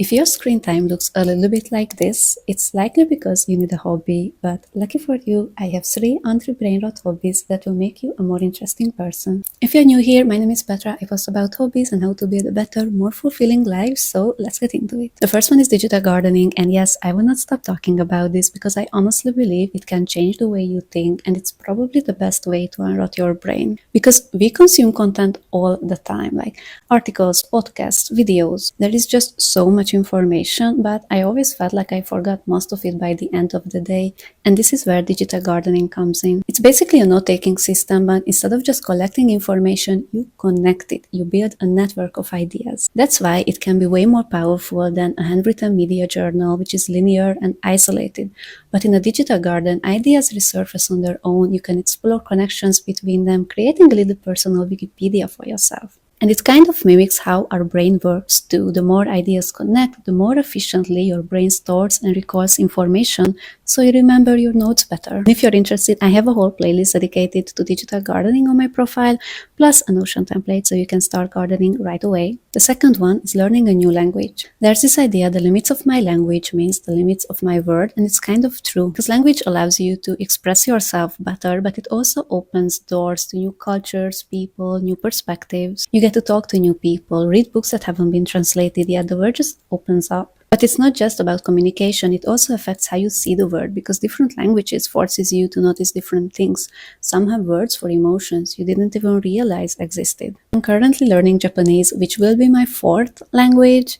If your screen time looks a little bit like this, it's likely because you need a hobby, but lucky for you, I have 3 anti-brainrot hobbies that will make you a more interesting person. If you're new here, my name is Petra. I post about hobbies and how to build a better, more fulfilling life, so let's get into it. The first one is digital gardening, and yes, I will not stop talking about this because I honestly believe it can change the way you think, and it's probably the best way to unrot your brain. Because we consume content all the time, like articles, podcasts, videos. There is just so much information, but I always felt like I forgot most of it by the end of the day, and this is where digital gardening comes in. It's basically a note-taking system, but instead of just collecting information, you connect it. You build a network of ideas. That's why it can be way more powerful than a handwritten media journal, which is linear and isolated. But in a digital garden, ideas resurface on their own. You can explore connections between them, creating a little personal Wikipedia for yourself. And it kind of mimics how our brain works too. The more ideas connect, the more efficiently your brain stores and recalls information, so you remember your notes better. If you're interested, I have a whole playlist dedicated to digital gardening on my profile, plus a Notion template so you can start gardening right away. The second one is learning a new language. There's this idea, the limits of my language means the limits of my word, and it's kind of true, because language allows you to express yourself better, but it also opens doors to new cultures, people, new perspectives. You get to talk to new people, read books that haven't been translated yet. The world just opens up. But it's not just about communication, it also affects how you see the world, because different languages forces you to notice different things. Some have words for emotions you didn't even realize existed. I'm currently learning Japanese, which will be my 4th language,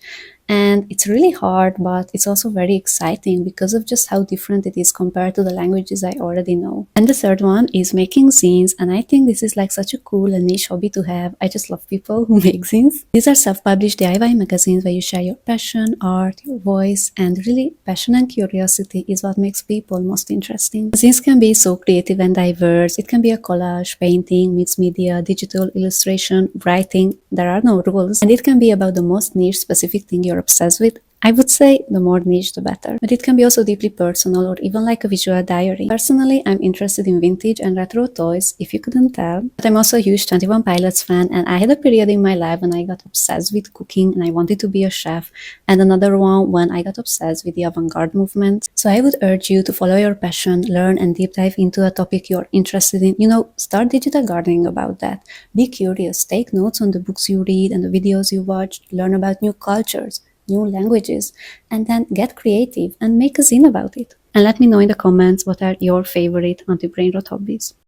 and it's really hard, but it's also very exciting because of just how different it is compared to the languages I already know. And the third one is making zines, and I think this is like such a cool and niche hobby to have. I just love people who make zines. These are self-published DIY magazines where you share your passion, art, your voice, and really passion and curiosity is what makes people most interesting. Zines can be so creative and diverse. It can be a collage, painting, mixed media, digital illustration, writing. There are no rules. And it can be about the most niche specific thing you're obsessed with. I would say the more niche, the better. But it can be also deeply personal or even like a visual diary. Personally, I'm interested in vintage and retro toys, if you couldn't tell. But I'm also a huge 21 Pilots fan, and I had a period in my life when I got obsessed with cooking and I wanted to be a chef, and another one when I got obsessed with the avant-garde movement. So I would urge you to follow your passion, learn and deep dive into a topic you're interested in. Start digital gardening about that. Be curious, take notes on the books you read and the videos you watch, learn about new cultures, new languages, and then get creative and make a zine about it. And let me know in the comments what are your favorite anti-brainrot hobbies.